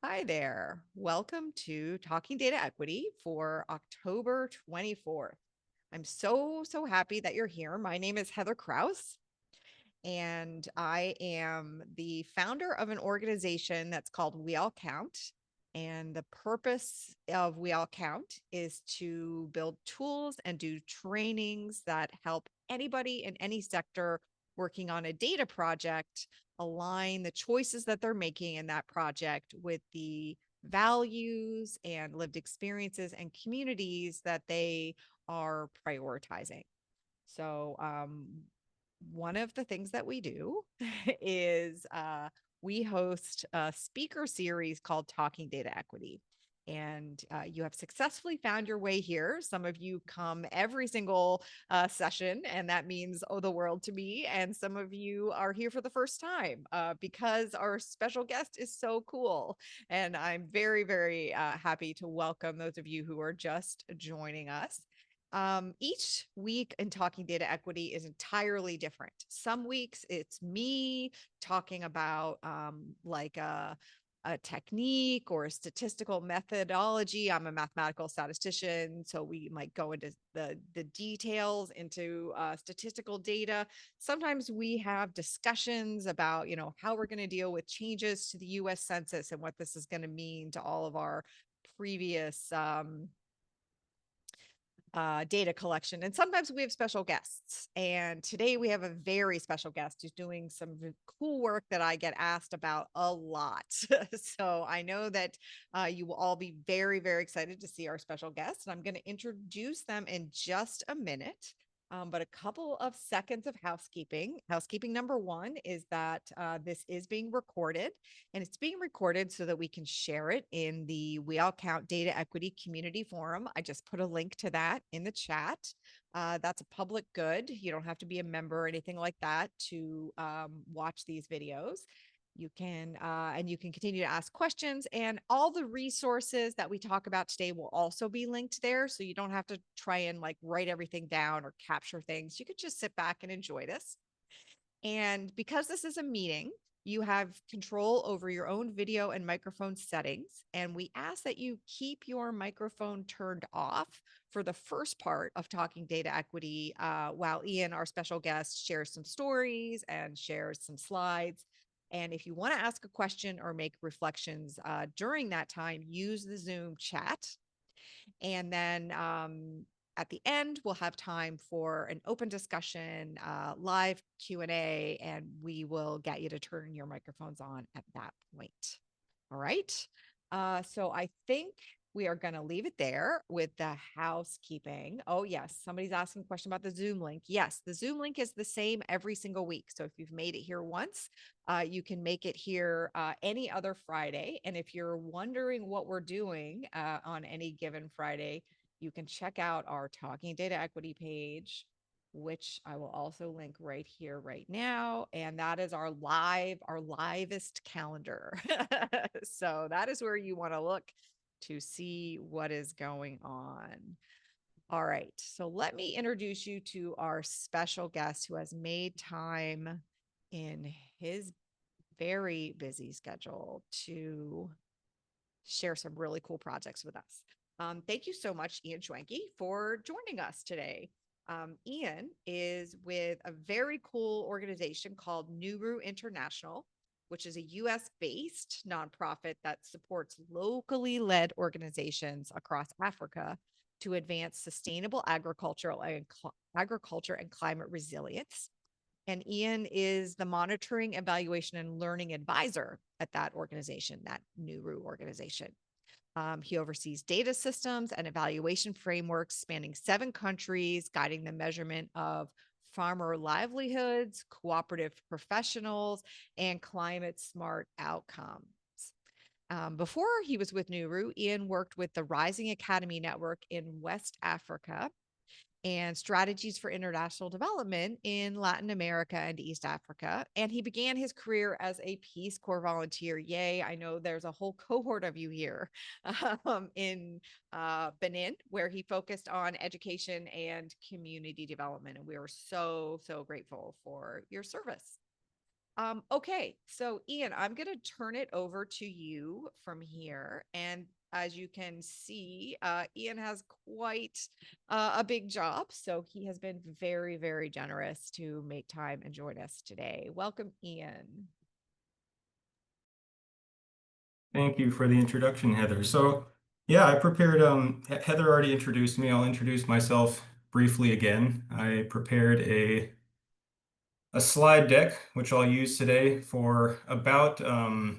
Hi there. Welcome to Talking Data Equity for October 24th. I'm so happy that you're here. My name is Heather Kraus, and I am the founder of an organization that's called We All Count. And the purpose of We All Count is to build tools and do trainings that help anybody in any sector working on a data project align the choices that they're making in that project with the values and lived experiences and communities that they are prioritizing. So, one of the things that we do is we host a speaker series called Talking Data Equity. And you have successfully found your way here. Some of you come every single session, and that means the world to me. And some of you are here for the first time because our special guest is so cool. And I'm very happy to welcome those of you who are just joining us. Each week in Talking Data Equity is entirely different. Some weeks it's me talking about a technique or a statistical methodology. I'm a mathematical statistician, so we might go into the details into statistical data. Sometimes we have discussions about, how we're going to deal with changes to the U.S. Census and what this is going to mean to all of our previous data collection. And sometimes we have special guests. And today we have a very special guest who's doing some cool work that I get asked about a lot. So I know that you will all be very excited to see our special guest. And I'm going to introduce them in just a minute. But a couple of seconds of housekeeping. Housekeeping number one is that this is being recorded, and it's being recorded so that we can share it in the We All Count Data Equity Community Forum. I just put a link to that in the chat. That's a public good. You don't have to be a member or anything like that to watch these videos. You can and you can continue to ask questions, and all the resources that we talk about today will also be linked there, so you don't have to try and write everything down or capture things. You could just sit back and enjoy this. And because this is a meeting, you have control over your own video and microphone settings. And we ask that you keep your microphone turned off for the first part of Talking Data Equity while Ian, our special guest, shares some stories and shares some slides. And if you want to ask a question or make reflections during that time, use the Zoom chat. And then at the end, we'll have time for an open discussion, live Q&A, and we will get you to turn your microphones on at that point. All right. So I think we are going to leave it there with the housekeeping. Oh, yes. Somebody's asking a question about the Zoom link. Yes, the Zoom link is the same every single week. So if you've made it here once, you can make it here any other Friday. And if you're wondering what we're doing on any given Friday, you can check out our Talking Data Equity page, which I will also link right here, right now. And that is our livest calendar. So that is where you want to look to see what is going on. All right. So let me introduce you to our special guest who has made time in his very busy schedule to share some really cool projects with us. Thank you so much, Ian Schwenke, for joining us today. Ian is with a very cool organization called Nuru International, which is a US based nonprofit that supports locally led organizations across Africa to advance sustainable agriculture and climate resilience. And Ian is the monitoring, evaluation, and learning advisor at that organization, that Nuru organization. He oversees data systems and evaluation frameworks spanning 7 countries, guiding the measurement of farmer livelihoods, cooperative professionals, and climate smart outcomes. Before he was with Nuru, Ian worked with the Rising Academy Network in West Africa and strategies for international development in Latin America and East Africa. And he began his career as a Peace Corps volunteer. Yay, I know there's a whole cohort of you here in Benin, where he focused on education and community development. And we are so grateful for your service. Okay, so Ian, I'm going to turn it over to you from here. And as you can see, Ian has quite a big job. So he has been very, very generous to make time and join us today. Welcome, Ian. Thank you for the introduction, Heather. So, yeah, I prepared, Heather already introduced me. I'll introduce myself briefly again. I prepared a slide deck, which I'll use today for about 30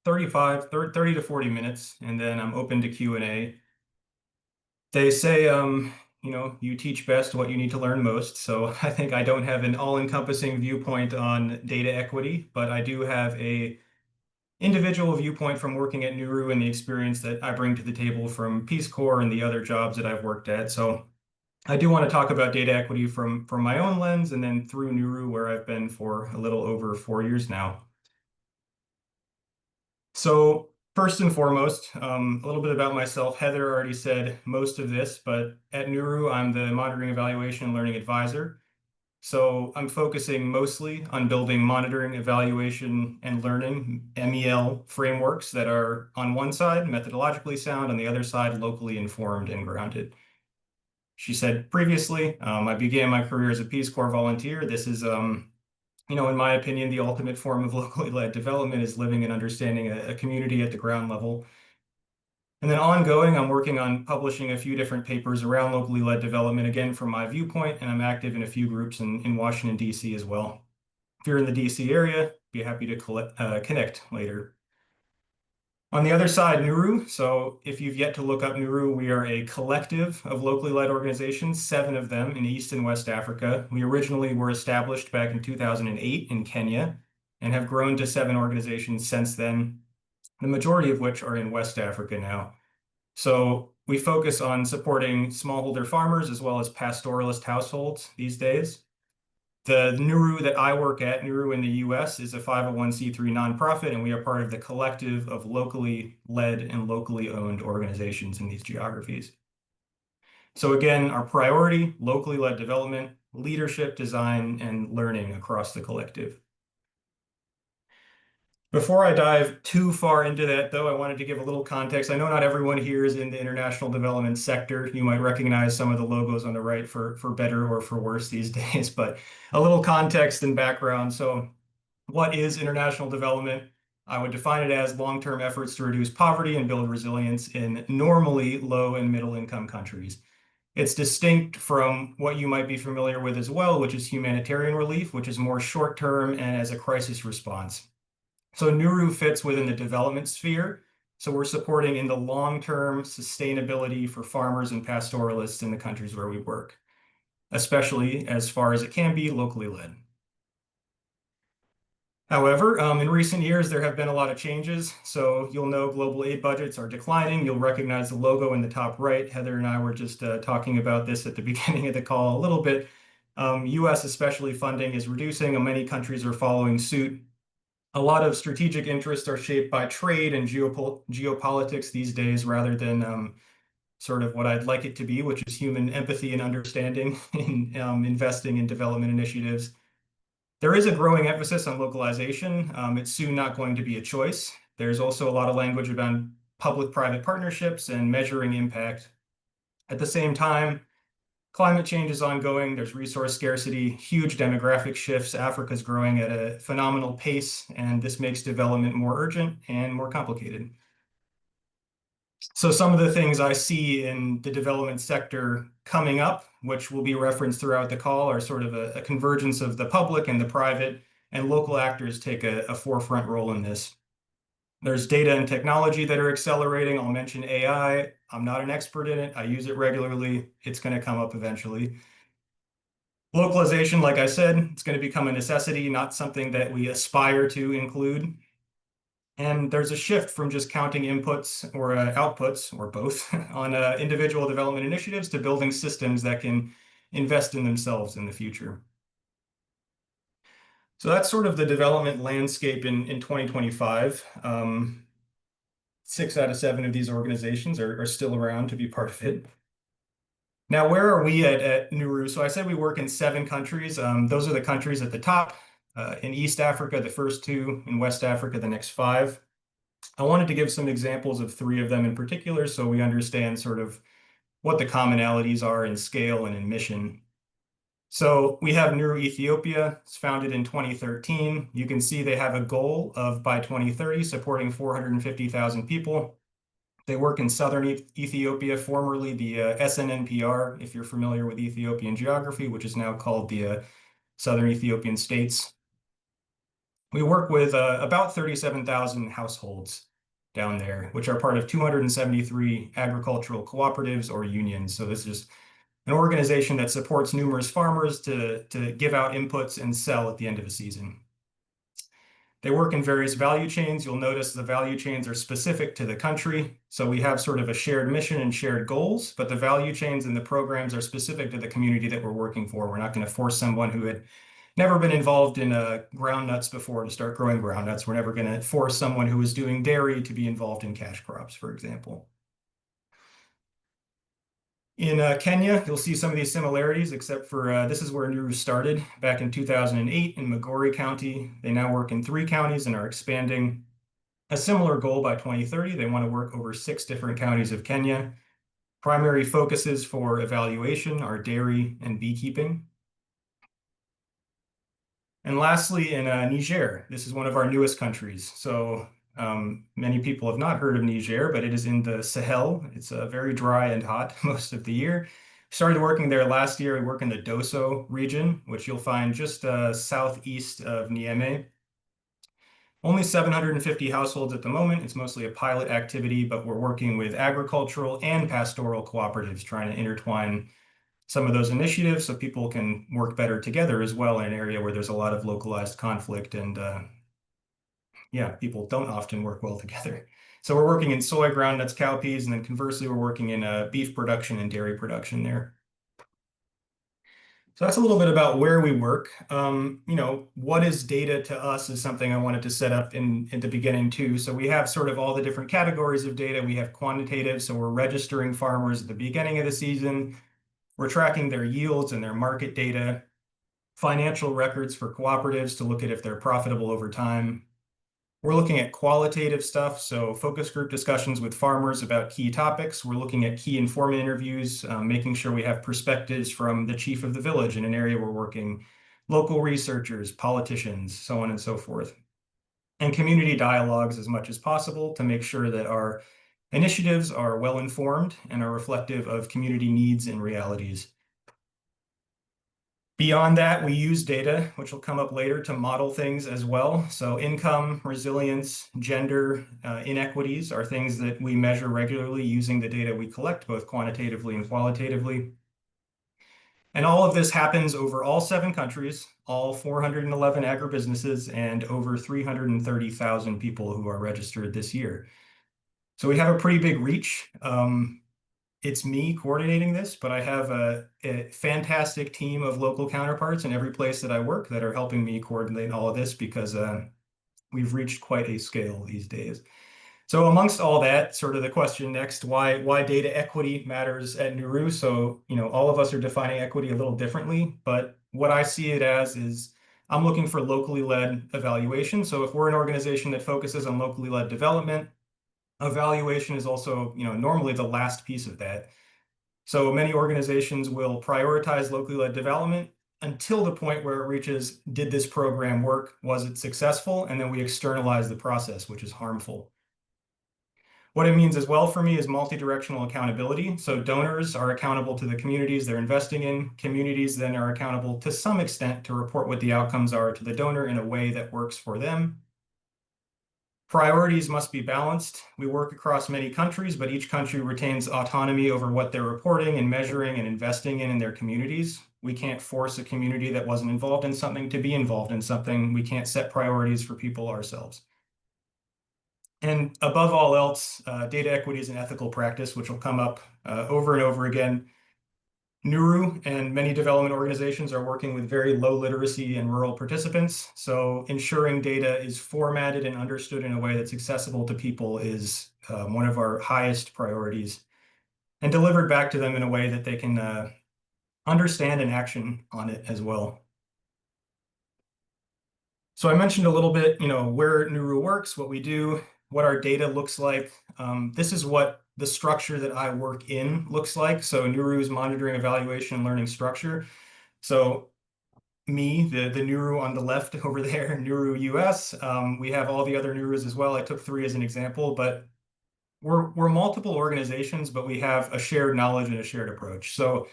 to 40 minutes, and then I'm open to Q&A. They say, you teach best what you need to learn most. So I think I don't have an all-encompassing viewpoint on data equity, but I do have a individual viewpoint from working at Nuru and the experience that I bring to the table from Peace Corps and the other jobs that I've worked at. So I do want to talk about data equity from my own lens and then through Nuru, where I've been for a little over 4 years now. So first and foremost, a little bit about myself. Heather already said most of this, but at Nuru, I'm the Monitoring, Evaluation, and Learning Advisor. So I'm focusing mostly on building monitoring, evaluation, and learning MEL frameworks that are on one side methodologically sound, on the other side locally informed and grounded. She said previously, I began my career as a Peace Corps volunteer. This is, in my opinion, the ultimate form of locally led development is living and understanding a community at the ground level. And then ongoing, I'm working on publishing a few different papers around locally led development, again, from my viewpoint, and I'm active in a few groups in Washington, D.C. as well. If you're in the D.C. area, be happy to connect later. On the other side, Nuru. So if you've yet to look up Nuru, we are a collective of locally led organizations, 7 of them in East and West Africa. We originally were established back in 2008 in Kenya and have grown to 7 organizations since then, the majority of which are in West Africa now. So we focus on supporting smallholder farmers as well as pastoralist households these days. The Nuru that I work at, Nuru in the US, is a 501c3 nonprofit, and we are part of the collective of locally led and locally owned organizations in these geographies. So again, our priority, locally led development, leadership, design, and learning across the collective. Before I dive too far into that, though, I wanted to give a little context. I know not everyone here is in the international development sector. You might recognize some of the logos on the right for better or for worse these days, but a little context and background. So what is international development? I would define it as long-term efforts to reduce poverty and build resilience in normally low and middle income countries. It's distinct from what you might be familiar with as well, which is humanitarian relief, which is more short-term and as a crisis response. So Nuru fits within the development sphere. So we're supporting in the long-term sustainability for farmers and pastoralists in the countries where we work, especially as far as it can be locally led. However, in recent years, there have been a lot of changes. So you'll know global aid budgets are declining. You'll recognize the logo in the top right. Heather and I were just talking about this at the beginning of the call a little bit. US especially funding is reducing, and many countries are following suit. A lot of strategic interests are shaped by trade and geopolitics these days rather than sort of what I'd like it to be, which is human empathy and understanding in investing in development initiatives. There is a growing emphasis on localization. It's soon not going to be a choice. There's also a lot of language about public-private partnerships and measuring impact. At the same time, climate change is ongoing. There's resource scarcity, huge demographic shifts. Africa's growing at a phenomenal pace, and this makes development more urgent and more complicated. So some of the things I see in the development sector coming up, which will be referenced throughout the call, are sort of a convergence of the public and the private, and local actors take a forefront role in this. There's data and technology that are accelerating. I'll mention AI. I'm not an expert in it. I use it regularly. It's going to come up eventually. Localization, like I said, it's going to become a necessity, not something that we aspire to include. And there's a shift from just counting inputs or outputs, or both, on individual development initiatives to building systems that can invest in themselves in the future. So that's sort of the development landscape in 2025. 6 out of 7 of these organizations are still around to be part of it. Now, where are we at Nuru? So I said we work in 7 countries. Those are the countries at the top. In East Africa, the first two; in West Africa, the next five. I wanted to give some examples of three of them in particular so we understand sort of what the commonalities are in scale and in mission. So we have Nuru Ethiopia. It's founded in 2013. You can see they have a goal of, by 2030, supporting 450,000 people. They work in southern Ethiopia, formerly the SNNPR, if you're familiar with Ethiopian geography, which is now called the Southern Ethiopian States. We work with about 37,000 households down there, which are part of 273 agricultural cooperatives or unions. So this is an organization that supports numerous farmers to give out inputs and sell at the end of the season. They work in various value chains. You'll notice the value chains are specific to the country. So we have sort of a shared mission and shared goals, but the value chains and the programs are specific to the community that we're working for. We're not going to force someone who had never been involved in groundnuts before to start growing groundnuts. We're never going to force someone who is doing dairy to be involved in cash crops, for example. In Kenya, you'll see some of these similarities, except for this is where Nuru started back in 2008 in Migori County. They now work in 3 counties and are expanding. A similar goal by 2030. They want to work over 6 different counties of Kenya. Primary focuses for evaluation are dairy and beekeeping. And lastly, in Niger, this is one of our newest countries. So many people have not heard of Niger, but it is in the Sahel. It's very dry and hot most of the year. Started working there last year. We work in the Dosso region, which you'll find just southeast of Niamey. Only 750 households at the moment. It's mostly a pilot activity, but we're working with agricultural and pastoral cooperatives trying to intertwine some of those initiatives so people can work better together as well in an area where there's a lot of localized conflict and yeah, people don't often work well together. So we're working in soy, groundnuts, cowpeas, and then conversely, we're working in beef production and dairy production there. So that's a little bit about where we work. What is data to us is something I wanted to set up in the beginning too. So we have sort of all the different categories of data. We have quantitative, so we're registering farmers at the beginning of the season. We're tracking their yields and their market data, financial records for cooperatives to look at if they're profitable over time. We're looking at qualitative stuff, so focus group discussions with farmers about key topics. We're looking at key informant interviews, making sure we have perspectives from the chief of the village in an area we're working, local researchers, politicians, so on and so forth. And community dialogues as much as possible to make sure that our initiatives are well informed and are reflective of community needs and realities. Beyond that, we use data, which will come up later, to model things as well. So income, resilience, gender, inequities are things that we measure regularly using the data we collect, both quantitatively and qualitatively. And all of this happens over all 7 countries, all 411 agribusinesses, and over 330,000 people who are registered this year. So we have a pretty big reach. It's me coordinating this, but I have a fantastic team of local counterparts in every place that I work that are helping me coordinate all of this because we've reached quite a scale these days. So amongst all that, sort of the question next, why data equity matters at Nuru. So, all of us are defining equity a little differently, but what I see it as is I'm looking for locally led evaluation. So if we're an organization that focuses on locally led development, evaluation is also, normally the last piece of that. So many organizations will prioritize locally led development until the point where it reaches, did this program work? Was it successful? And then we externalize the process, which is harmful. What it means as well for me is multi-directional accountability. So donors are accountable to the communities they're investing in. Communities then are accountable to some extent to report what the outcomes are to the donor in a way that works for them. Priorities must be balanced. We work across many countries, but each country retains autonomy over what they're reporting and measuring and investing in their communities. We can't force a community that wasn't involved in something to be involved in something. We can't set priorities for people ourselves. And above all else, data equity is an ethical practice, which will come up over and over again. Nuru and many development organizations are working with very low literacy and rural participants. So ensuring data is formatted and understood in a way that's accessible to people is one of our highest priorities, and delivered back to them in a way that they can understand and action on it as well. So I mentioned a little bit, where Nuru works, what we do, what our data looks like. This is what the structure that I work in looks like. So Nuru is monitoring, evaluation, and learning structure. So me, the Nuru on the left over there, Nuru US. We have all the other Nurus as well. I took three as an example, but we're multiple organizations, but we have a shared knowledge and a shared approach. So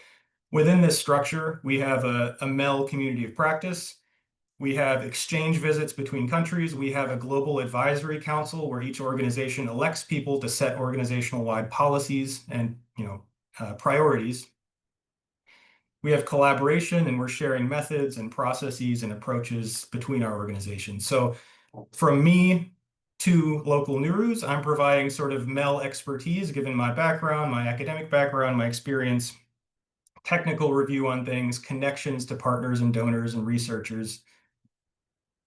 within this structure, we have a MEL community of practice. We have exchange visits between countries. We have a global advisory council where each organization elects people to set organizational-wide policies and priorities. We have collaboration, and we're sharing methods and processes and approaches between our organizations. So from me to local Nurus, I'm providing sort of MEL expertise, given my background, my academic background, my experience, technical review on things, connections to partners and donors and researchers.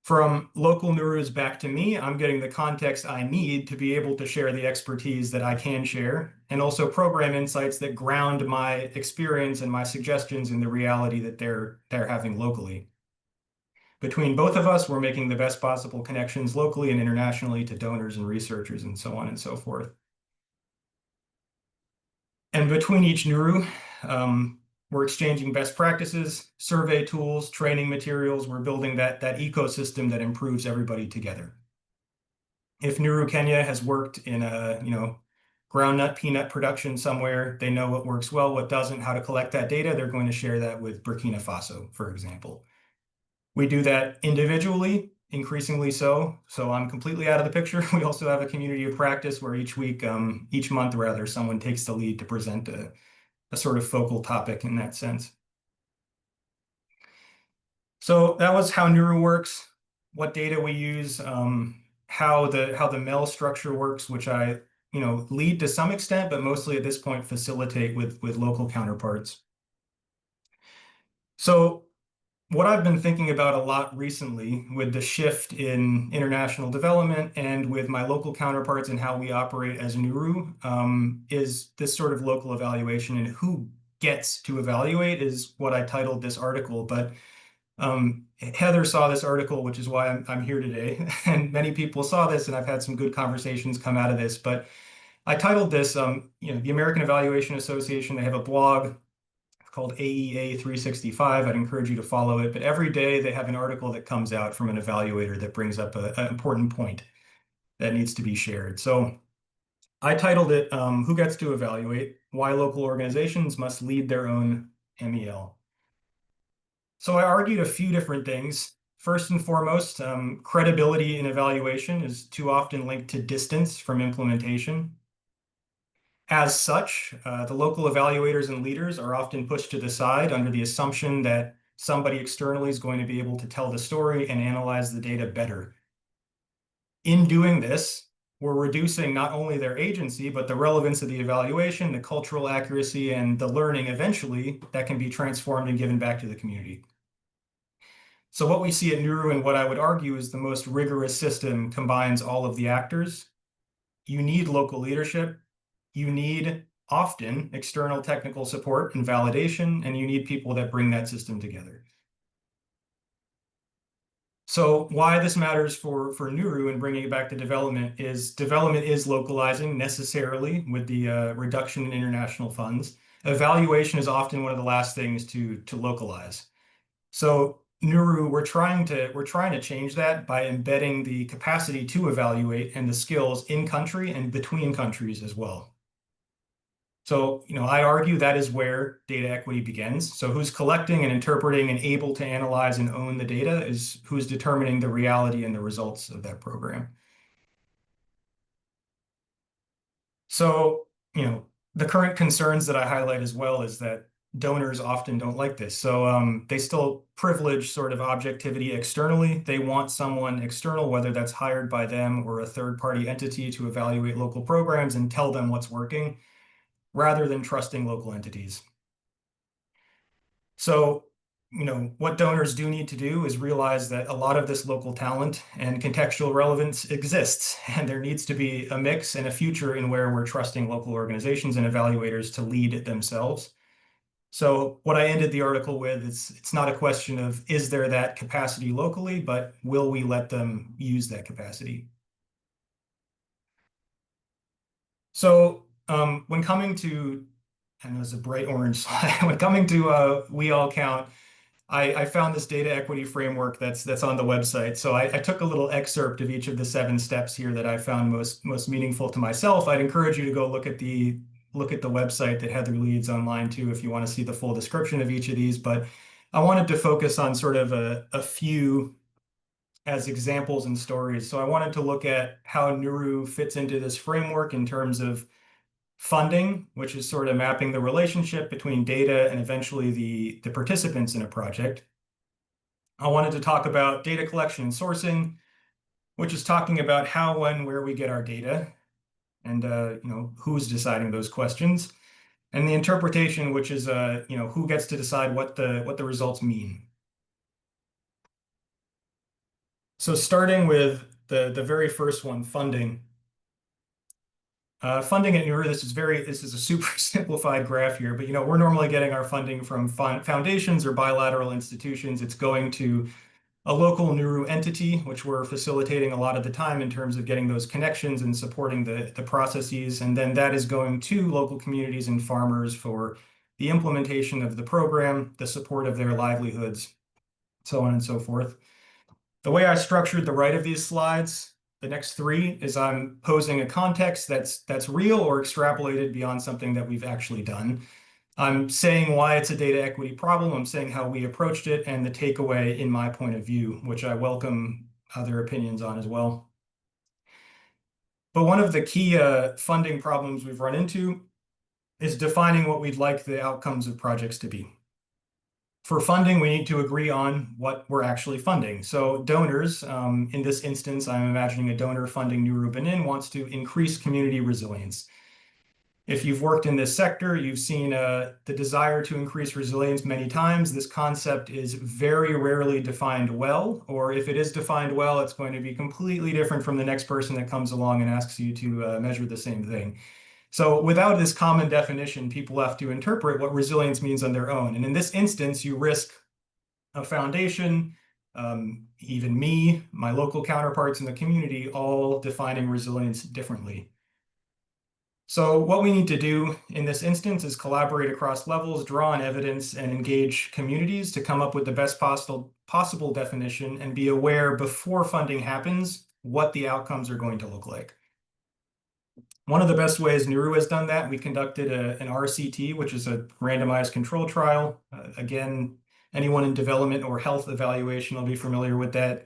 From local Nurus back to me, I'm getting the context I need to be able to share the expertise that I can share, and also program insights that ground my experience and my suggestions in the reality that they're having locally. Between both of us, we're making the best possible connections locally and internationally to donors and researchers and so on and so forth. And between each Nuru, we're exchanging best practices, survey tools, training materials. We're building that ecosystem that improves everybody together. If Nuru Kenya has worked in a groundnut peanut production somewhere, they know what works well, what doesn't, how to collect that data. They're going to share that with Burkina Faso, for example. We do that individually, increasingly so. So I'm completely out of the picture. We also have a community of practice where each month rather, someone takes the lead to present a sort of focal topic in that sense. So that was how Nuru works, what data we use, how the MEL structure works, which I lead to some extent, but mostly at this point facilitate with local counterparts. So what I've been thinking about a lot recently with the shift in international development and with my local counterparts and how we operate as Nuru is this sort of local evaluation, and who gets to evaluate is what I titled this article. But Heather saw this article, which is why I'm here today, and many people saw this, and I've had some good conversations come out of this. But I titled this, the American Evaluation Association, they have a blog called AEA 365. I'd encourage you to follow it. But every day they have an article that comes out from an evaluator that brings up an important point that needs to be shared. So I titled it, Who Gets to Evaluate? Why Local Organizations Must Lead Their Own MEL. So I argued a few different things. First and foremost, credibility in evaluation is too often linked to distance from implementation. As such, the local evaluators and leaders are often pushed to the side under the assumption that somebody externally is going to be able to tell the story and analyze the data better. In doing this, we're reducing not only their agency, but the relevance of the evaluation, the cultural accuracy, and the learning eventually that can be transformed and given back to the community. So what we see at Nuru, and what I would argue is the most rigorous system, combines all of the actors. You need local leadership. You need often external technical support and validation, and you need people that bring that system together. So why this matters for Nuru and bringing it back to development is localizing necessarily with the reduction in international funds. Evaluation is often one of the last things to localize. So Nuru, we're trying to change that by embedding the capacity to evaluate and the skills in country and between countries as well. So, I argue that is where data equity begins. So who's collecting and interpreting and able to analyze and own the data is who's determining the reality and the results of that program. So, the current concerns that I highlight as well is that donors often don't like this. So they still privilege sort of objectivity externally. They want someone external, whether that's hired by them or a third-party entity, to evaluate local programs and tell them what's working, rather than trusting local entities. So, what donors do need to do is realize that a lot of this local talent and contextual relevance exists, and there needs to be a mix and a future in where we're trusting local organizations and evaluators to lead it themselves. So what I ended the article with is it's not a question of is there that capacity locally, but will we let them use that capacity? So when coming to, and there's a bright orange slide, when coming to We All Count, I found this data equity framework that's on the website. So I took a little excerpt of each of the 7 steps here that I found most meaningful to myself. I'd encourage you to go look at the website that Heather leads online too if you want to see the full description of each of these. But I wanted to focus on sort of a few as examples and stories. So I wanted to look at how Nuru fits into this framework in terms of funding, which is sort of mapping the relationship between data and eventually the participants in a project. I wanted to talk about data collection and sourcing, which is talking about how, when, where we get our data, and who's deciding those questions, and the interpretation, which is who gets to decide what the results mean. So starting with the very first one, funding. Funding at Nuru, this is a super simplified graph here, but we're normally getting our funding from foundations or bilateral institutions. It's going to a local Nuru entity, which we're facilitating a lot of the time in terms of getting those connections and supporting the processes. And then that is going to local communities and farmers for the implementation of the program, the support of their livelihoods, so on and so forth. The way I structured the right of these slides, the next 3 is I'm posing a context that's real or extrapolated beyond something that we've actually done. I'm saying why it's a data equity problem. I'm saying how we approached it and the takeaway in my point of view, which I welcome other opinions on as well. But one of the key funding problems we've run into is defining what we'd like the outcomes of projects to be. For funding, we need to agree on what we're actually funding. So donors, in this instance, I'm imagining a donor funding Nuru Benin wants to increase community resilience. If you've worked in this sector, you've seen the desire to increase resilience many times. This concept is very rarely defined well, or if it is defined well, it's going to be completely different from the next person that comes along and asks you to measure the same thing. So without this common definition, people have to interpret what resilience means on their own. And in this instance, you risk a foundation, even me, my local counterparts in the community, all defining resilience differently. So what we need to do in this instance is collaborate across levels, draw on evidence, and engage communities to come up with the best possible definition and be aware before funding happens what the outcomes are going to look like. One of the best ways Nuru has done that, we conducted an RCT, which is a randomized control trial. Again, anyone in development or health evaluation will be familiar with that.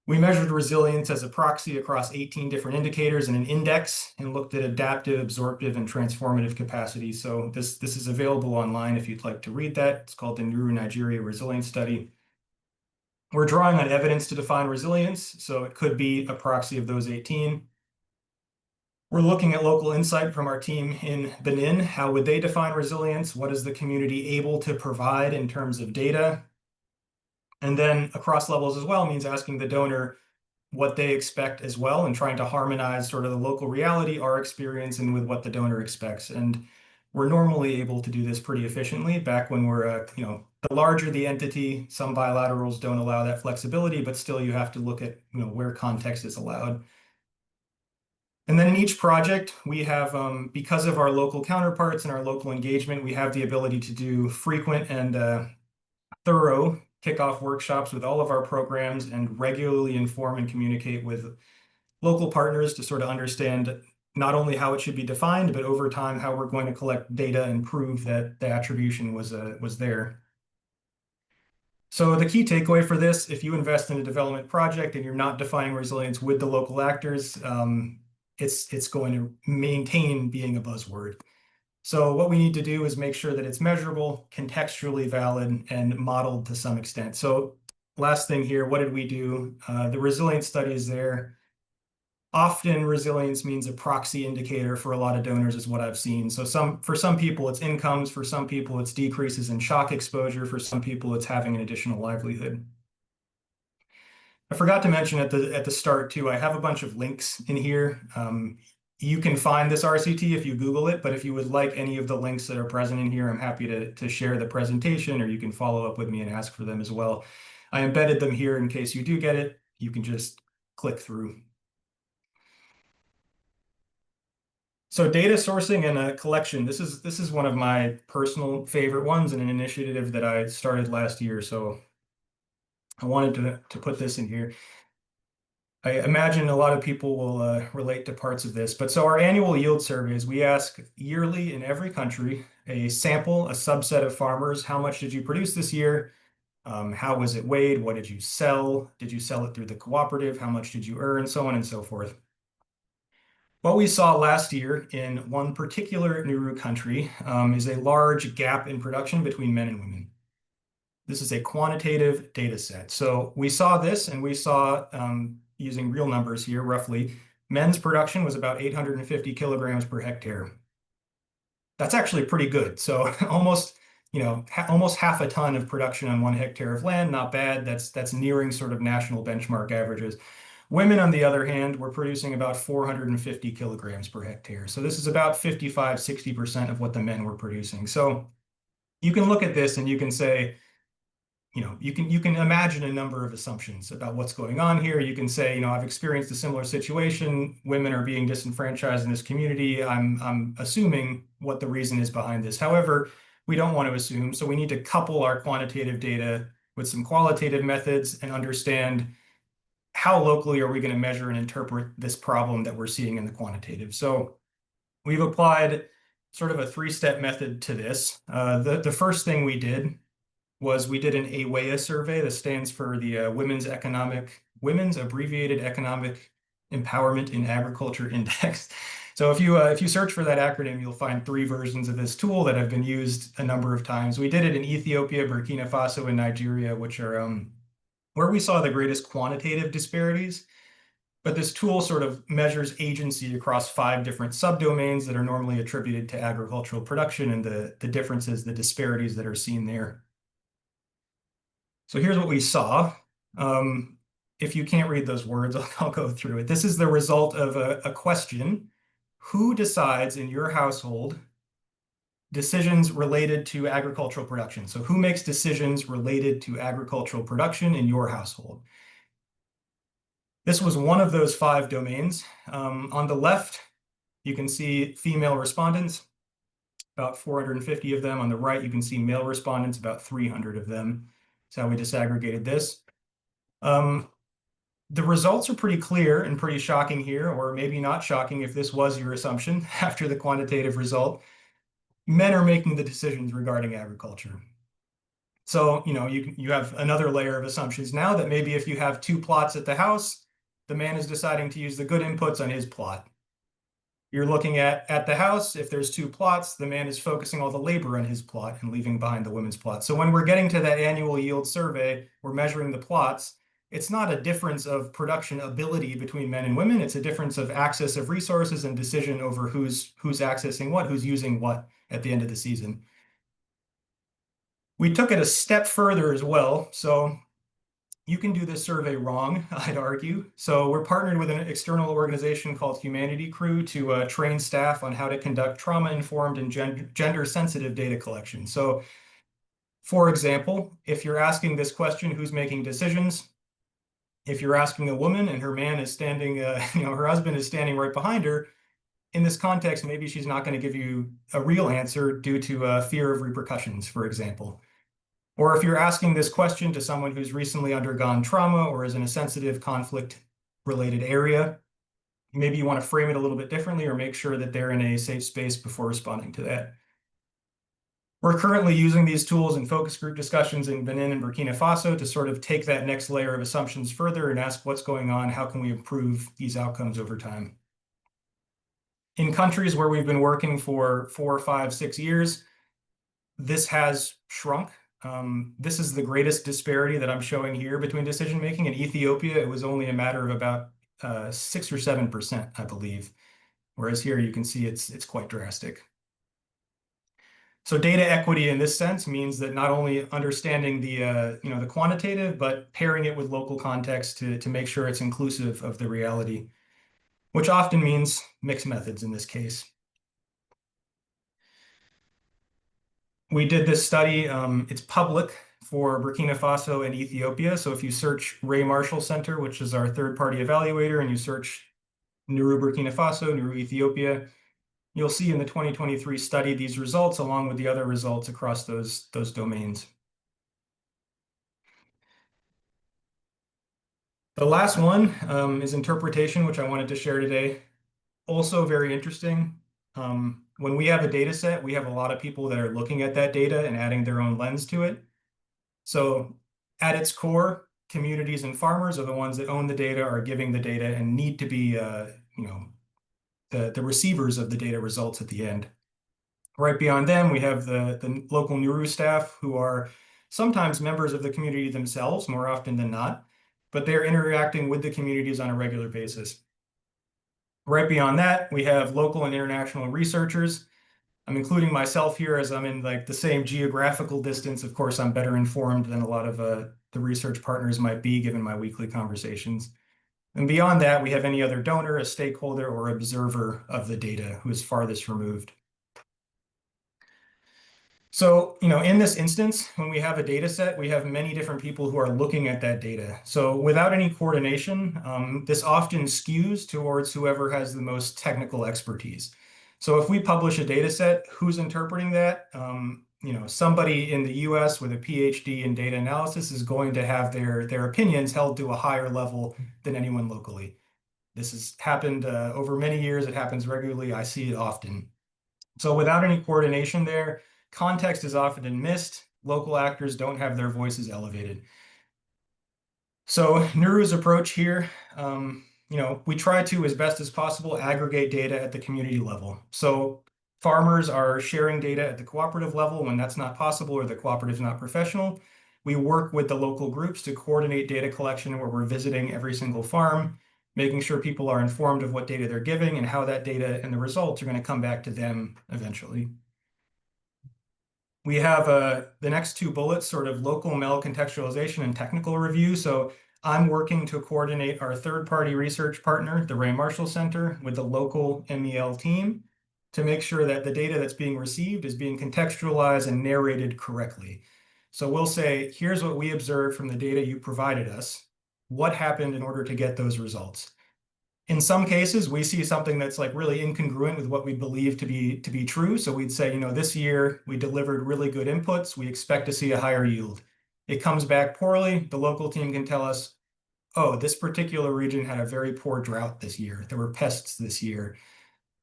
We measured resilience as a proxy across 18 different indicators and an index and looked at adaptive, absorptive, and transformative capacity. So this is available online if you'd like to read that. It's called the Nuru Nigeria Resilience Study. We're drawing on evidence to define resilience, so it could be a proxy of those 18. We're looking at local insight from our team in Benin. How would they define resilience? What is the community able to provide in terms of data? And then across levels as well means asking the donor what they expect as well and trying to harmonize sort of the local reality, our experience, and with what the donor expects. And we're normally able to do this pretty efficiently. Back when we're, the larger the entity, some bilaterals don't allow that flexibility, but still you have to look at, where context is allowed. And then in each project, we have, because of our local counterparts and our local engagement, we have the ability to do frequent and thorough kickoff workshops with all of our programs and regularly inform and communicate with local partners to sort of understand not only how it should be defined, but over time, how we're going to collect data and prove that the attribution was there. So the key takeaway for this, if you invest in a development project and you're not defining resilience with the local actors, it's going to maintain being a buzzword. So what we need to do is make sure that it's measurable, contextually valid, and modeled to some extent. So last thing here, what did we do? The resilience study is there. Often resilience means a proxy indicator for a lot of donors is what I've seen. So for some people, it's incomes. For some people, it's decreases in shock exposure. For some people, it's having an additional livelihood. I forgot to mention at the start too, I have a bunch of links in here. You can find this RCT if you Google it, but if you would like any of the links that are present in here, I'm happy to share the presentation, or you can follow up with me and ask for them as well. I embedded them here in case you do get it. You can just click through. So data sourcing and a collection, this is one of my personal favorite ones and an initiative that I started last year. So I wanted to put this in here. I imagine a lot of people will relate to parts of this, but so our annual yield surveys, we ask yearly in every country a sample, a subset of farmers, how much did you produce this year? How was it weighed? What did you sell? Did you sell it through the cooperative? How much did you earn? So on and so forth. What we saw last year in one particular Nuru country is a large gap in production between men and women. This is a quantitative data set. So we saw this, and we saw, using real numbers here, roughly, men's production was about 850 kilograms per hectare. That's actually pretty good. So almost, almost half a ton of production on 1 hectare of land, not bad. That's nearing sort of national benchmark averages. Women, on the other hand, were producing about 450 kilograms per hectare. So this is about 55, 60% of what the men were producing. So you can look at this and you can say, you can imagine a number of assumptions about what's going on here. You can say, I've experienced a similar situation. Women are being disenfranchised in this community. I'm assuming what the reason is behind this. However, we don't want to assume, so we need to couple our quantitative data with some qualitative methods and understand how locally are we going to measure and interpret this problem that we're seeing in the quantitative. So we've applied sort of a 3-step method to this. The first thing we did was we did an AWEA survey. That stands for the Women's Abbreviated Economic Empowerment in Agriculture Index. So if you search for that acronym, you'll find 3 versions of this tool that have been used a number of times. We did it in Ethiopia, Burkina Faso, and Nigeria, which are where we saw the greatest quantitative disparities. But this tool sort of measures agency across 5 different subdomains that are normally attributed to agricultural production, and the differences, the disparities that are seen there. So here's what we saw. If you can't read those words, I'll go through it. This is the result of a question. Who decides in your household decisions related to agricultural production? So who makes decisions related to agricultural production in your household? This was one of those 5 domains. On the left, you can see female respondents, about 450 of them. On the right, you can see male respondents, about 300 of them. That's how we disaggregated this. The results are pretty clear and pretty shocking here, or maybe not shocking if this was your assumption after the quantitative result. Men are making the decisions regarding agriculture. So, you have another layer of assumptions now that maybe if you have 2 plots at the house, the man is deciding to use the good inputs on his plot. You're looking at the house, if there's 2 plots, the man is focusing all the labor on his plot and leaving behind the women's plot. So when we're getting to that annual yield survey, we're measuring the plots. It's not a difference of production ability between men and women. It's a difference of access of resources and decision over who's accessing what, who's using what at the end of the season. We took it a step further as well. So you can do this survey wrong, I'd argue. So we're partnered with an external organization called Humanity Crew to train staff on how to conduct trauma-informed and gender-sensitive data collection. So, for example, if you're asking this question, who's making decisions? If you're asking a woman and her man is standing, her husband is standing right behind her, in this context, maybe she's not going to give you a real answer due to fear of repercussions, for example. Or if you're asking this question to someone who's recently undergone trauma or is in a sensitive conflict-related area, maybe you want to frame it a little bit differently or make sure that they're in a safe space before responding to that. We're currently using these tools in focus group discussions in Benin and Burkina Faso to sort of take that next layer of assumptions further and ask what's going on, how can we improve these outcomes over time. In countries where we've been working for 4, 5, 6 years, this has shrunk. This is the greatest disparity that I'm showing here between decision making. In Ethiopia, it was only a matter of about 6 or 7%, I believe. Whereas here you can see it's quite drastic. So data equity in this sense means that not only understanding the quantitative, but pairing it with local context to make sure it's inclusive of the reality. which often means mixed methods in this case. We did this study, it's public for Burkina Faso and Ethiopia. So if you search Ray Marshall Center, which is our third-party evaluator, and you search Nuru Burkina Faso, Nuru Ethiopia, you'll see in the 2023 study these results along with the other results across those domains. The last one is interpretation, which I wanted to share today. Also very interesting. When we have a data set, we have a lot of people that are looking at that data and adding their own lens to it. So at its core, communities and farmers are the ones that own the data, are giving the data, and need to be the receivers of the data results at the end. Right beyond them, we have the local Nuru staff, who are sometimes members of the community themselves, more often than not, but they're interacting with the communities on a regular basis. Right beyond that, we have local and international researchers. I'm including myself here as I'm in like the same geographical distance. Of course, I'm better informed than a lot of the research partners might be, given my weekly conversations. And beyond that, we have any other donor, a stakeholder, or observer of the data who is farthest removed. So, in this instance, when we have a data set, we have many different people who are looking at that data. So without any coordination, this often skews towards whoever has the most technical expertise. So if we publish a data set, who's interpreting that? Somebody in the US with a PhD in data analysis is going to have their opinions held to a higher level than anyone locally. This has happened over many years. It happens regularly. I see it often. So without any coordination there, context is often missed. Local actors don't have their voices elevated. So Nuru's approach here, we try to, as best as possible, aggregate data at the community level. So farmers are sharing data at the cooperative level when that's not possible or the cooperative is not professional. We work with the local groups to coordinate data collection, where we're visiting every single farm, making sure people are informed of what data they're giving and how that data and the results are going to come back to them eventually. We have the next two bullets, sort of local MEL contextualization and technical review. So I'm working to coordinate our third-party research partner, the Ray Marshall Center, with the local MEL team to make sure that the data that's being received is being contextualized and narrated correctly. So we'll say, here's what we observed from the data you provided us. What happened in order to get those results? In some cases, we see something that's like really incongruent with what we believe to be true. So we'd say, this year we delivered really good inputs. We expect to see a higher yield. It comes back poorly. The local team can tell us, oh, this particular region had a very poor drought this year. There were pests this year.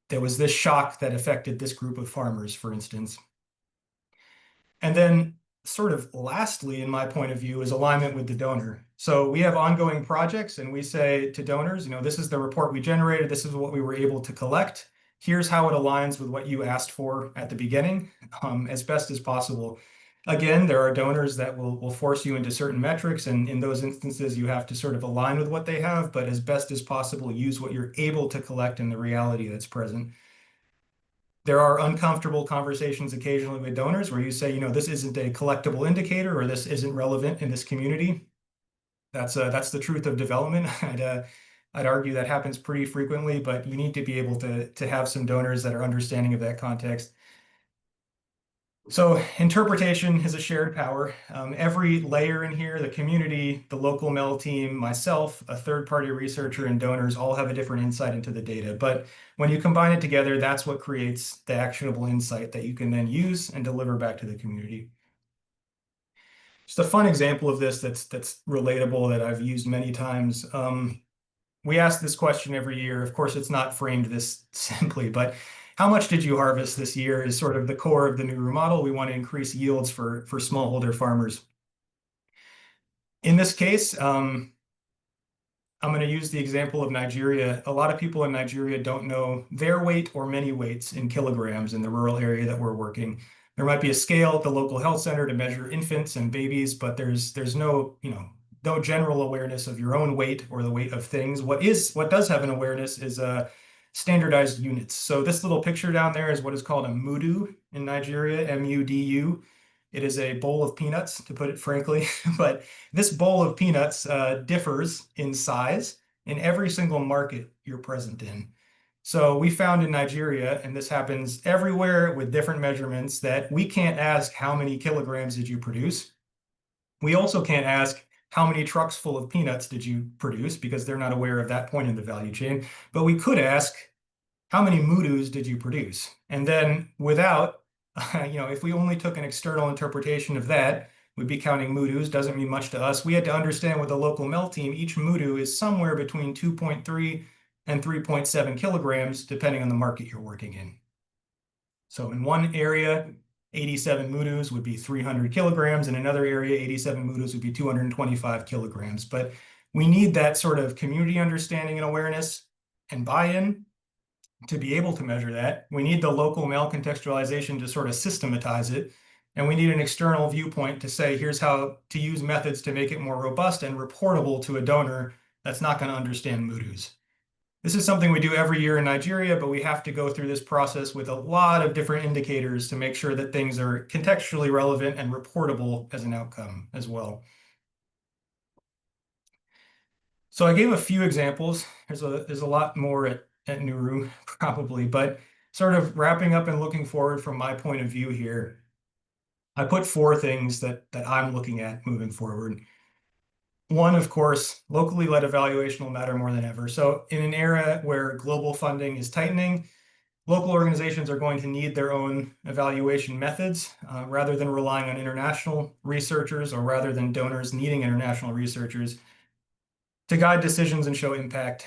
There was this shock that affected this group of farmers, for instance. And then sort of lastly, in my point of view, is alignment with the donor. So we have ongoing projects and we say to donors, this is the report we generated. This is what we were able to collect. Here's how it aligns with what you asked for at the beginning, as best as possible. Again, there are donors that will force you into certain metrics, and in those instances, you have to sort of align with what they have, but as best as possible, use what you're able to collect in the reality that's present. There are uncomfortable conversations occasionally with donors where you say, this isn't a collectible indicator, or this isn't relevant in this community. That's the truth of development. I'd argue that happens pretty frequently, but you need to be able to have some donors that are understanding of that context. So interpretation is a shared power. Every layer in here, the community, the local MEL team, myself, a third-party researcher, and donors all have a different insight into the data. But when you combine it together, that's what creates the actionable insight that you can then use and deliver back to the community. Just a fun example of this that's relatable that I've used many times. We ask this question every year. Of course, it's not framed this simply, but how much did you harvest this year is sort of the core of the Nuru model. We want to increase yields for smallholder farmers. In this case, I'm going to use the example of Nigeria. A lot of people in Nigeria don't know their weight or many weights in kilograms in the rural area that we're working. There might be a scale at the local health center to measure infants and babies, but there's no, no general awareness of your own weight or the weight of things. What does have an awareness is standardized units. So this little picture down there is what is called a mudu in Nigeria, M-U-D-U. It is a bowl of peanuts, to put it frankly, but this bowl of peanuts differs in size in every single market you're present in. So we found in Nigeria, and this happens everywhere with different measurements, that we can't ask how many kilograms did you produce. We also can't ask how many trucks full of peanuts did you produce, because they're not aware of that point in the value chain. But we could ask, how many Nurus did you produce? And then without, if we only took an external interpretation of that, we'd be counting Nurus, doesn't mean much to us. We had to understand with the local melt team, each Nuru is somewhere between 2.3 and 3.7 kilograms, depending on the market you're working in. So in one area, 87 Nurus would be 300 kilograms. In another area, 87 Nurus would be 225 kilograms. But we need that sort of community understanding and awareness and buy-in to be able to measure that. We need the local malcontextualization to sort of systematize it. And we need an external viewpoint to say, here's how to use methods to make it more robust and reportable to a donor that's not going to understand Nurus. This is something we do every year in Nigeria, but we have to go through this process with a lot of different indicators to make sure that things are contextually relevant and reportable as an outcome as well. So I gave a few examples. There's a lot more at Nuru probably, but sort of wrapping up and looking forward from my point of view here, I put 4 things that I'm looking at moving forward. One, of course, locally led evaluation will matter more than ever. So in an era where global funding is tightening, local organizations are going to need their own evaluation methods rather than relying on international researchers, or rather than donors needing international researchers to guide decisions and show impact.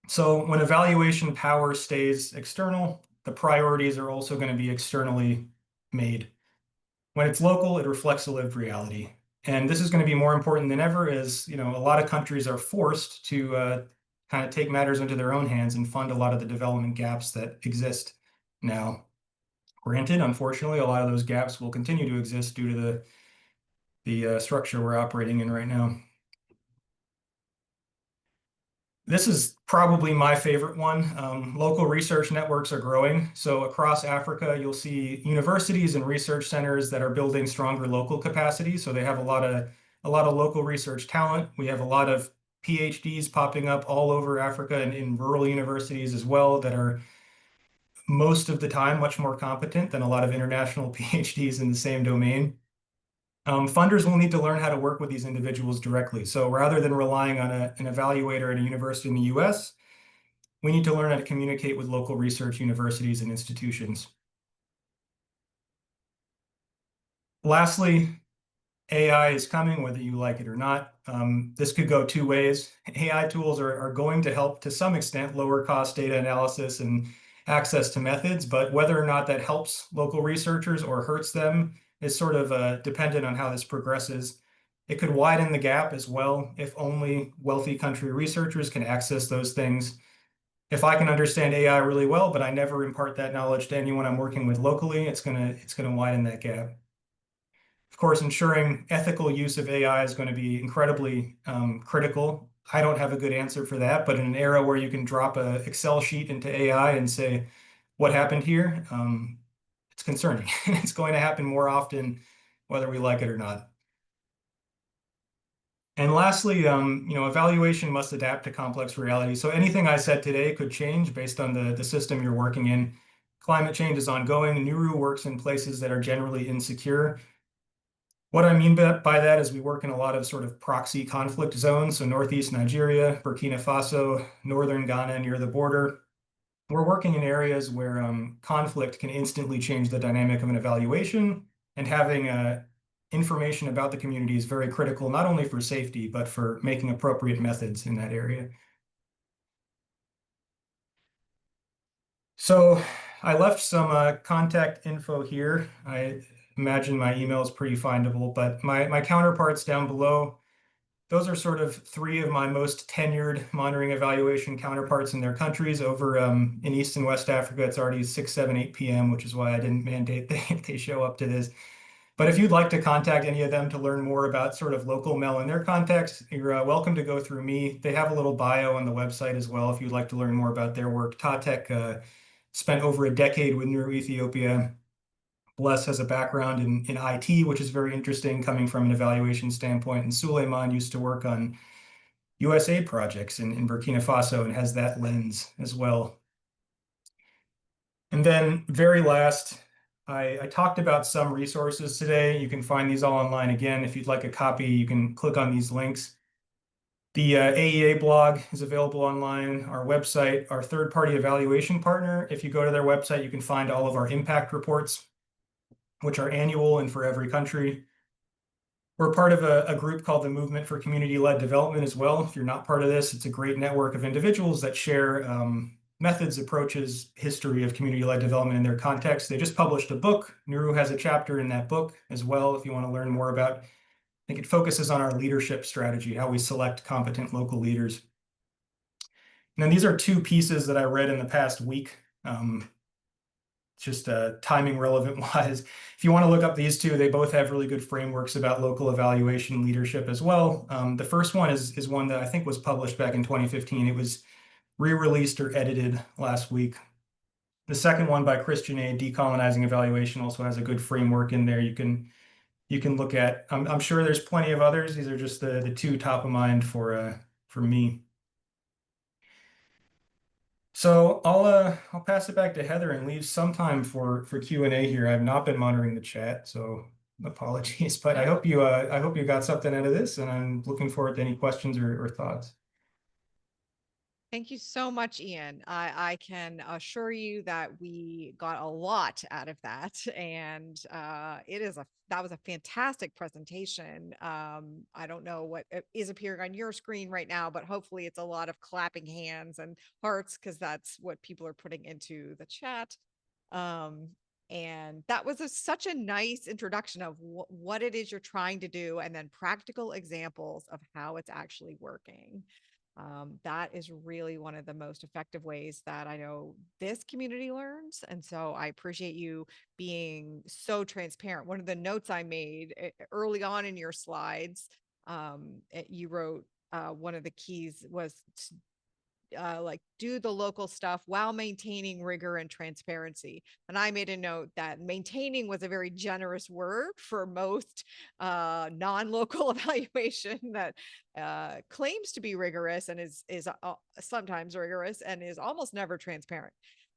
So when evaluation power stays external, the priorities are also going to be externally made. When it's local, it reflects a lived reality. And this is going to be more important than ever, as a lot of countries are forced to kind of take matters into their own hands and fund a lot of the development gaps that exist now. Granted, unfortunately, a lot of those gaps will continue to exist due to the structure we're operating in right now. This is probably my favorite one. Local research networks are growing. So across Africa, you'll see universities and research centers that are building stronger local capacity. So they have a lot of local research talent. We have a lot of PhDs popping up all over Africa and in rural universities as well that are most of the time much more competent than a lot of international PhDs in the same domain. Funders will need to learn how to work with these individuals directly. So rather than relying on an evaluator at a university in the US, we need to learn how to communicate with local research universities and institutions. Lastly, AI is coming, whether you like it or not. This could go 2 ways. AI tools are going to help to some extent lower cost data analysis and access to methods, but whether or not that helps local researchers or hurts them is sort of dependent on how this progresses. It could widen the gap as well if only wealthy country researchers can access those things. If I can understand AI really well, but I never impart that knowledge to anyone I'm working with locally, it's gonna widen that gap. Of course, ensuring ethical use of AI is going to be incredibly critical. I don't have a good answer for that, but in an era where you can drop an Excel sheet into AI and say, what happened here? It's concerning. It's going to happen more often, whether we like it or not. And lastly, evaluation must adapt to complex realities. So anything I said today could change based on the system you're working in. Climate change is ongoing. Nuru works in places that are generally insecure. What I mean by that is we work in a lot of sort of proxy conflict zones. So Northeast Nigeria, Burkina Faso, Northern Ghana near the border. We're working in areas where conflict can instantly change the dynamic of an evaluation, and having information about the community is very critical, not only for safety, but for making appropriate methods in that area. So I left some contact info here. I imagine my email is pretty findable, but my counterparts down below, those are sort of 3 of my most tenured monitoring evaluation counterparts in their countries. Over in East and West Africa, it's already 6, 7, 8 p.m., which is why I didn't mandate they show up to this. But if you'd like to contact any of them to learn more about sort of local MEL in their context, you're welcome to go through me. They have a little bio on the website as well if you'd like to learn more about their work. Tatek spent over a decade with Nuru Ethiopia. Bless has a background in IT, which is very interesting coming from an evaluation standpoint. And Suleiman used to work on USA projects in Burkina Faso and has that lens as well. And then very last, I talked about some resources today. You can find these all online. Again, if you'd like a copy, you can click on these links. The AEA blog is available online, our website, our third-party evaluation partner. If you go to their website, you can find all of our impact reports, which are annual and for every country. We're part of a group called the Movement for Community-Led Development as well. If you're not part of this, it's a great network of individuals that share methods, approaches, history of community-led development in their context. They just published a book. Nuru has a chapter in that book as well, if you want to learn more about. I think it focuses on our leadership strategy, how we select competent local leaders. And then these are two pieces that I read in the past week. Just timing relevant wise. If you want to look up these two, they both have really good frameworks about local evaluation leadership as well. The first one is one that I think was published back in 2015. It was re-released or edited last week. The second one by Christian A, Decolonizing Evaluation, also has a good framework in there you can look at. I'm sure there's plenty of others. These are just the two top of mind for me. So I'll pass it back to Heather and leave some time for Q&A here. I've not been monitoring the chat, so apologies, but I hope you got something out of this, and I'm looking forward to any questions or thoughts. Thank you so much, Ian. I can assure you that we got a lot out of that, and that was a fantastic presentation. I don't know what is appearing on your screen right now, but hopefully it's a lot of clapping hands and hearts because that's what people are putting into the chat. And that was such a nice introduction of what it is you're trying to do, and then practical examples of how it's actually working. That is really one of the most effective ways that I know this community learns. And so I appreciate you being so transparent. One of the notes I made early on in your slides, you wrote one of the keys was like do the local stuff while maintaining rigor and transparency. And I made a note that maintaining was a very generous word for most non-local evaluation that claims to be rigorous and is sometimes rigorous and is almost never transparent.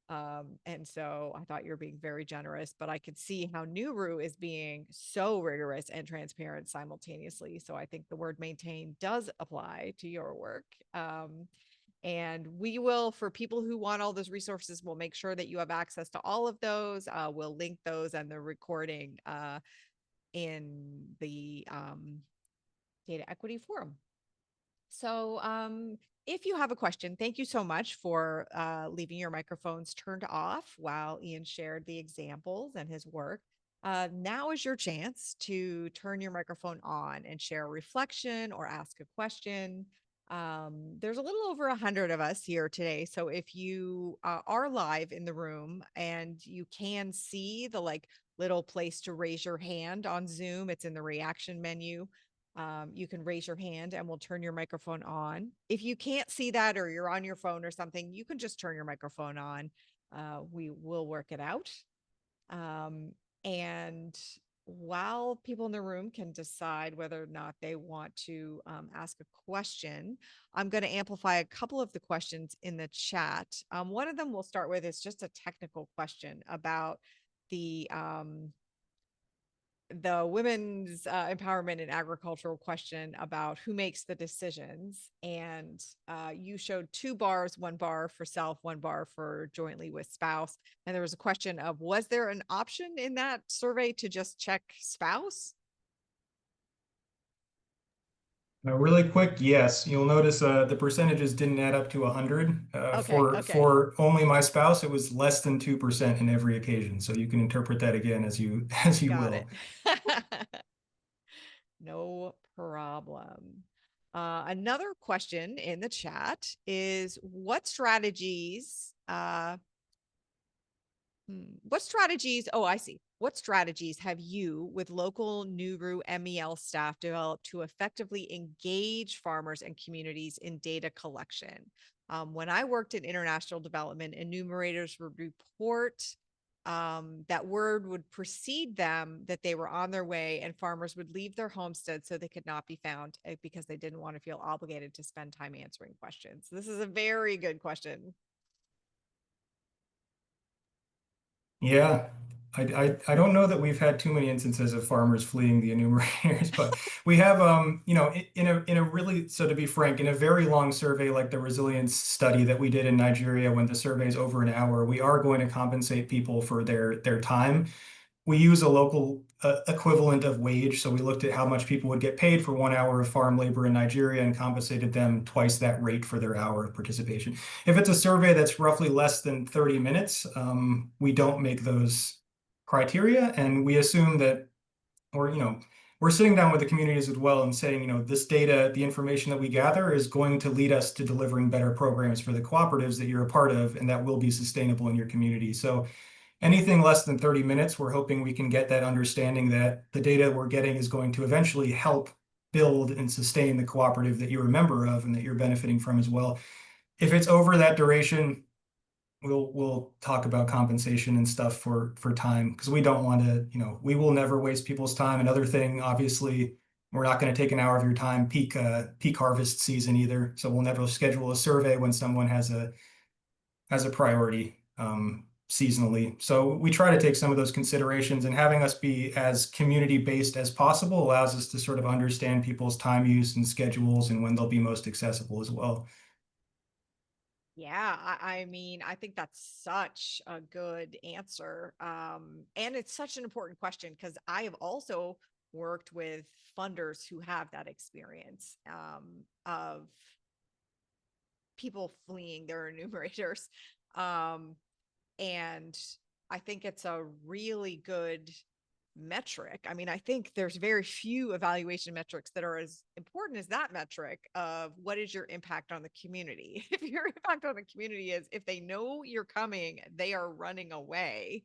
And so I thought you were being very generous, but I could see how Nuru is being so rigorous and transparent simultaneously. So I think the word maintain does apply to your work. And we will, for people who want all those resources, we'll make sure that you have access to all of those. We'll link those and the recording in the Data Equity Forum. So if you have a question, thank you so much for leaving your microphones turned off while Ian shared the examples and his work. Now is your chance to turn your microphone on and share a reflection or ask a question. There's a little over 100 of us here today. So if you are live in the room and you can see the little place to raise your hand on Zoom, it's in the reaction menu. You can raise your hand and we'll turn your microphone on. If you can't see that or you're on your phone or something, you can just turn your microphone on. We will work it out. And while people in the room can decide whether or not they want to ask a question, I'm going to amplify a couple of the questions in the chat. One of them we'll start with is just a technical question about the women's empowerment and agricultural question about who makes the decisions. And you showed 2 bars, 1 bar for self, 1 bar for jointly with spouse. And there was a question of, was there an option in that survey to just check spouse? Really quick, yes. You'll notice the percentages didn't add up to 100. Okay. For only my spouse, it was less than 2% in every occasion. So you can interpret that again as you Got will. it. No problem. Another question in the chat is what strategies oh, I see. What strategies have you with local Nuru MEL staff developed to effectively engage farmers and communities in data collection? When I worked in international development, enumerators would report that word would precede them that they were on their way, and farmers would leave their homestead so they could not be found because they didn't want to feel obligated to spend time answering questions. This is a very good question. Yeah, I don't know that we've had too many instances of farmers fleeing the enumerators, but we have, in a really, so to be frank, in a very long survey like the resilience study that we did in Nigeria, when the survey is over an hour, we are going to compensate people for their time. We use a local equivalent of wage. So we looked at how much people would get paid for 1 hour of farm labor in Nigeria and compensated them twice that rate for their hour of participation. If it's a survey that's roughly less than 30 minutes, we don't make those criteria. And we assume that, or, we're sitting down with the communities as well and saying, this data, the information that we gather is going to lead us to delivering better programs for the cooperatives that you're a part of, and that will be sustainable in your community. So anything less than 30 minutes, we're hoping we can get that understanding that the data we're getting is going to eventually help build and sustain the cooperative that you're a member of and that you're benefiting from as well. If it's over that duration, we'll talk about compensation and stuff for time, because we don't want to, we will never waste people's time. Another thing, obviously, we're not going to take an hour of your time peak harvest season either. So we'll never schedule a survey when someone has a priority seasonally. So we try to take some of those considerations, and having us be as community-based as possible allows us to sort of understand people's time use and schedules and when they'll be most accessible as well. Yeah, I mean, I think that's such a good answer. And it's such an important question because I have also worked with funders who have that experience of people fleeing their enumerators. Um, and I think it's a really good metric. I mean, I think there's very few evaluation metrics that are as important as that metric of what is your impact on the community. If your impact on the community is if they know you're coming, they are running away.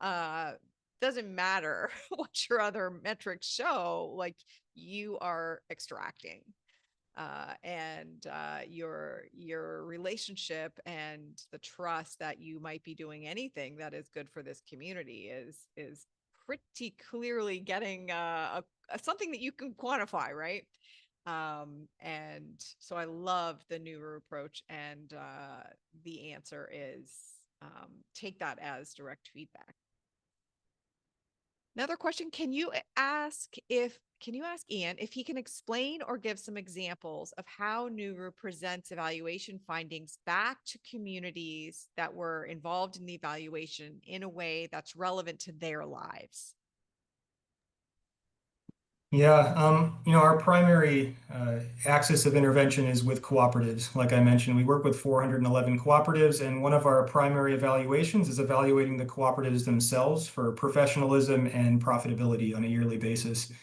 Doesn't matter what your other metrics show, like you are extracting. And your relationship and the trust that you might be doing anything that is good for this community is pretty clearly getting something that you can quantify, right? And so I love the Nuru approach, and the answer is take that as direct feedback. Another question, can you ask Ian if he can explain or give some examples of how Nuru presents evaluation findings back to communities that were involved in the evaluation in a way that's relevant to their lives? Yeah, our primary axis of intervention is with cooperatives. Like I mentioned, we work with 411 cooperatives, and one of our primary evaluations is evaluating the cooperatives themselves for professionalism and profitability on a yearly basis.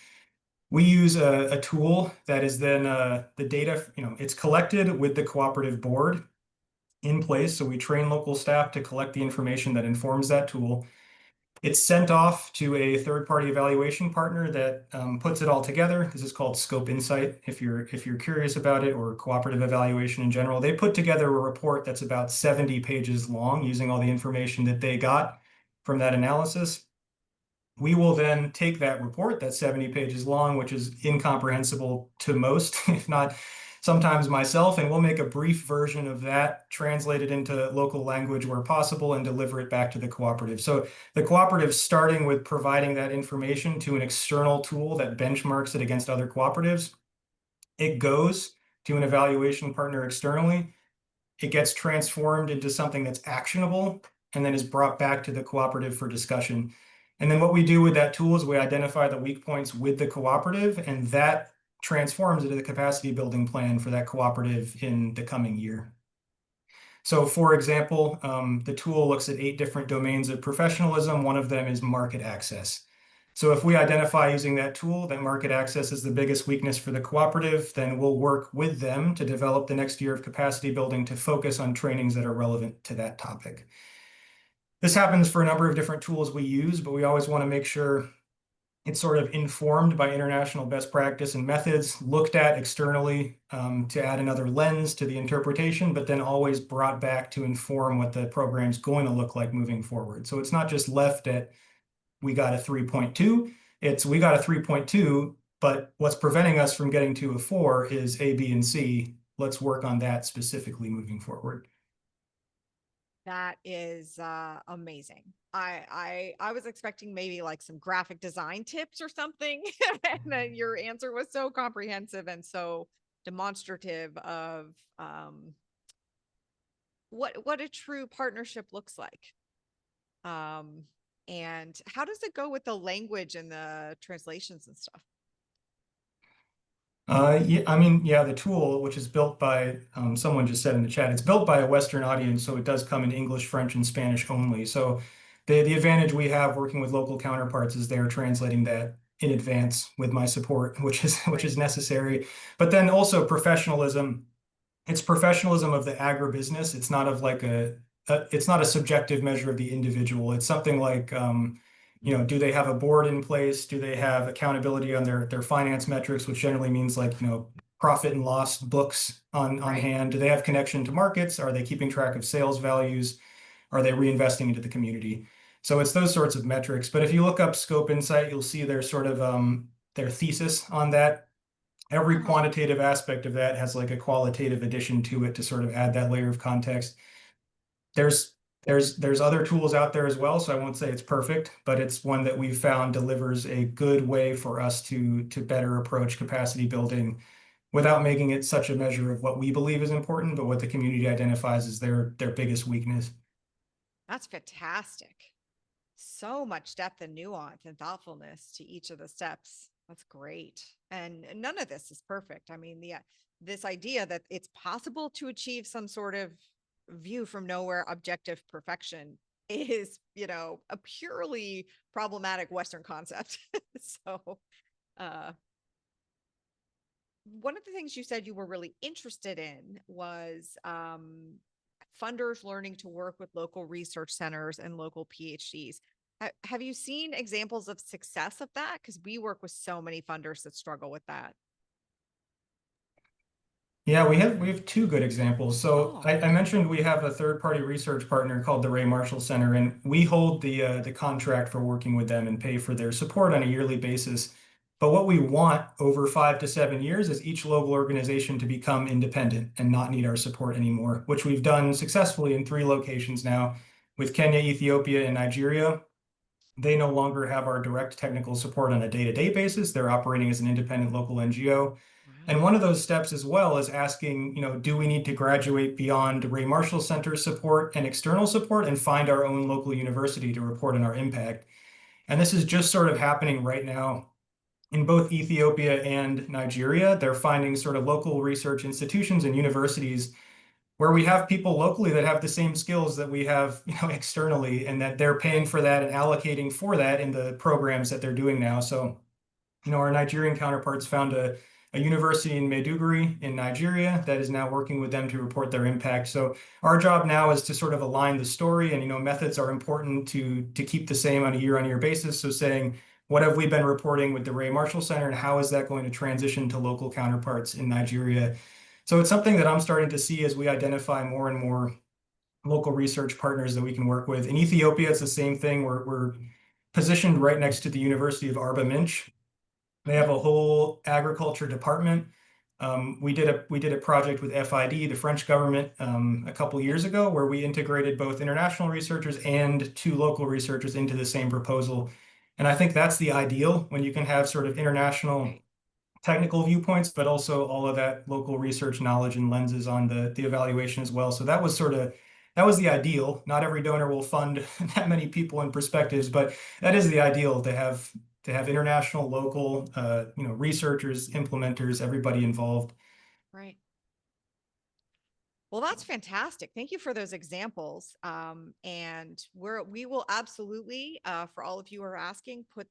We use a tool that is then the data, it's collected with the cooperative board in place. So we train local staff to collect the information that informs that tool. It's sent off to a third-party evaluation partner that puts it all together. This is called Scope Insight, if you're curious about it, or cooperative evaluation in general. They put together a report that's about 70 pages long using all the information that they got from that analysis. We will then take that report that's 70 pages long, which is incomprehensible to most, if not sometimes myself, and we'll make a brief version of that, translate it into local language where possible, and deliver it back to the cooperative. So the cooperative, starting with providing that information to an external tool that benchmarks it against other cooperatives, it goes to an evaluation partner externally. It gets transformed into something that's actionable and then is brought back to the cooperative for discussion. And then what we do with that tool is we identify the weak points with the cooperative, and that transforms into the capacity building plan for that cooperative in the coming year. So for example, the tool looks at 8 different domains of professionalism. One of them is market access. So if we identify using that tool that market access is the biggest weakness for the cooperative, then we'll work with them to develop the next year of capacity building to focus on trainings that are relevant to that topic. This happens for a number of different tools we use, but we always want to make sure It's sort of informed by international best practice and methods, looked at externally to add another lens to the interpretation, but then always brought back to inform what the program's going to look like moving forward. So it's not just left at we got a 3.2, it's we got a 3.2, but what's preventing us from getting to a 4 is A, B, and C. Let's work on that specifically moving forward. That is amazing. I was expecting maybe like some graphic design tips or something, and then your answer was so comprehensive and so demonstrative of what a true partnership looks like. Um, and how does it go with the language and the translations and stuff? Yeah, I mean, yeah, the tool, which is built by someone just said in the chat, it's built by a Western audience, so it does come in English, French, and Spanish only. So the advantage we have working with local counterparts is they're translating that in advance with my support, which Right. is necessary. But then also professionalism. It's professionalism of the agribusiness. It's not of like it's not a subjective measure of the individual. It's something like, do they have a board in place? Do they have accountability on their finance metrics, which generally means like, profit and loss books on Right. hand? Do they have connection to markets? Are they keeping track of sales values? Are they reinvesting into the community? So it's those sorts of metrics. But if you look up Scope Insight, you'll see their sort of their thesis on that. Every Uh-huh. quantitative aspect of that has like a qualitative addition to it to sort of add that layer of context. There's there's other tools out there as well, so I won't say it's perfect, but it's one that we've found delivers a good way for us to better approach capacity building without making it such a measure of what we believe is important, but what the community identifies as their biggest weakness. That's fantastic. So much depth and nuance and thoughtfulness to each of the steps. That's great. And none of this is perfect. I mean, this idea that it's possible to achieve some sort of view from nowhere objective perfection is, a purely problematic Western concept. So, uh, one of the things you said you were really interested in was funders learning to work with local research centers and local PhDs. Have you seen examples of success of that? Because we work with so many funders that struggle with that. Yeah, we have two good examples. So Oh, I mentioned we have a third-party research partner called the Ray Marshall Center, and we hold the contract for working with them and pay for their support on a yearly basis. But what we want over 5 to 7 years is each local organization to become independent and not need our support anymore, which we've done successfully in 3 locations now with Kenya, Ethiopia, and Nigeria. They no longer have our direct technical support on a day-to-day basis. They're operating as an independent local NGO. And wow. one of those steps as well is asking, do we need to graduate beyond Ray Marshall Center support and external support and find our own local university to report on our impact? And this is just sort of happening right now in both Ethiopia and Nigeria. They're finding sort of local research institutions and universities where we have people locally that have the same skills that we have, externally, and that they're paying Right. for that and allocating for that in the programs that they're doing now. So our Nigerian counterparts found a university in Maiduguri in Nigeria that is now working with them to report their impact. So our job now is to sort of align the story, and methods are important to keep the same on a year basis. So saying, what have we been reporting with the Ray Marshall Center, and how is that going to transition to local counterparts in Nigeria? So it's something that I'm starting to see as we identify more and more local research partners that we can work with. In Ethiopia, it's the same thing. We're positioned right next to the University of Arba Minch. They have Uh-huh. a whole agriculture department. We did a project with FID, the French government, a couple years ago, where we integrated both international researchers and two local researchers into the same proposal. And I think that's the ideal when you can have sort of international Right. technical viewpoints, but also all of that local research knowledge and lenses on the evaluation as well. So that was the ideal. Not every donor will fund that many people and perspectives, but that is the ideal to have international, local, researchers, implementers, everybody involved. Right. Well, that's fantastic. Thank you for those examples. And we will absolutely, for all of you who are asking, put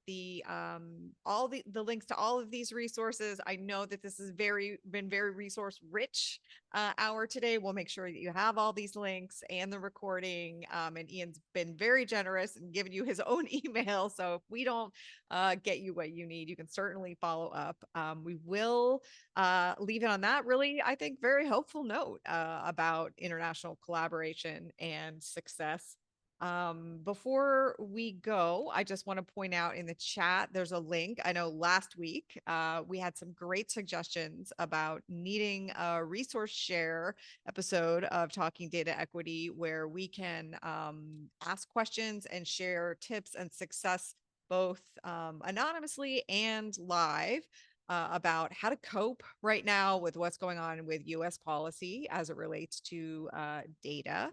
all the links to all of these resources. I know that this has been very resource rich, hour today. We'll make sure that you have all these links and the recording. And Ian's been very generous and given you his own email. So if we don't get you what you need, you can certainly follow up. We will leave it on that really, I think, very hopeful note about international collaboration and success. Before we go, I just want to point out in the chat, there's a link. I know last week we had some great suggestions about needing a resource share episode of Talking Data Equity where we can ask questions and share tips and success both anonymously and live. About how to cope right now with what's going on with US policy as it relates to data.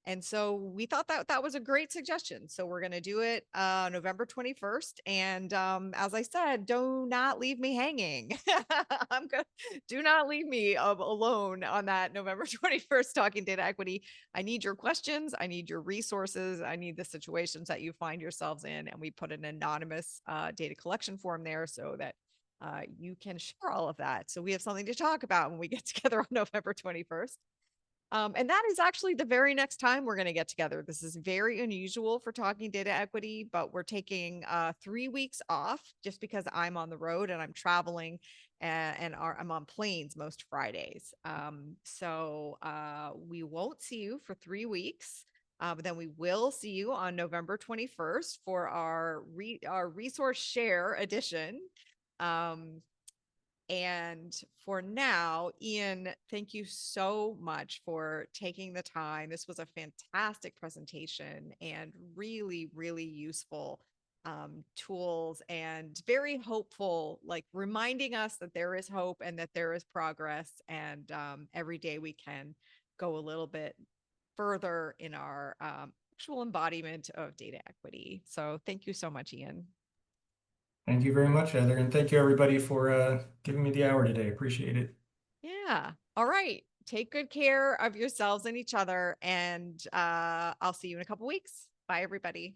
And so we thought that that was a great suggestion. So we're going to do it November 21st. And as I said, do not leave me hanging. Do not leave me alone on that November 21st Talking Data Equity. I need your questions. I need your resources. I need the situations that you find yourselves in. And we put an anonymous data collection form there so that you can share all of that. So we have something to talk about when we get together on November 21st. And that is actually the very next time we're going to get together. This is very unusual for Talking Data Equity, but we're taking 3 weeks off just because I'm on the road and I'm traveling and I'm on planes most Fridays. So we won't see you for 3 weeks. But then we will see you on November 21st for our resource share edition. And for now, Ian, thank you so much for taking the time. This was a fantastic presentation and really, really useful tools and very hopeful, like reminding us that there is hope and that there is progress. And every day we can go a little bit further in our actual embodiment of data equity. So thank you so much, Ian. Thank you very much, Heather, and thank you everybody for giving me the hour today. Appreciate it. Yeah. All right. Take good care of yourselves and each other. And I'll see you in a couple weeks. Bye, everybody.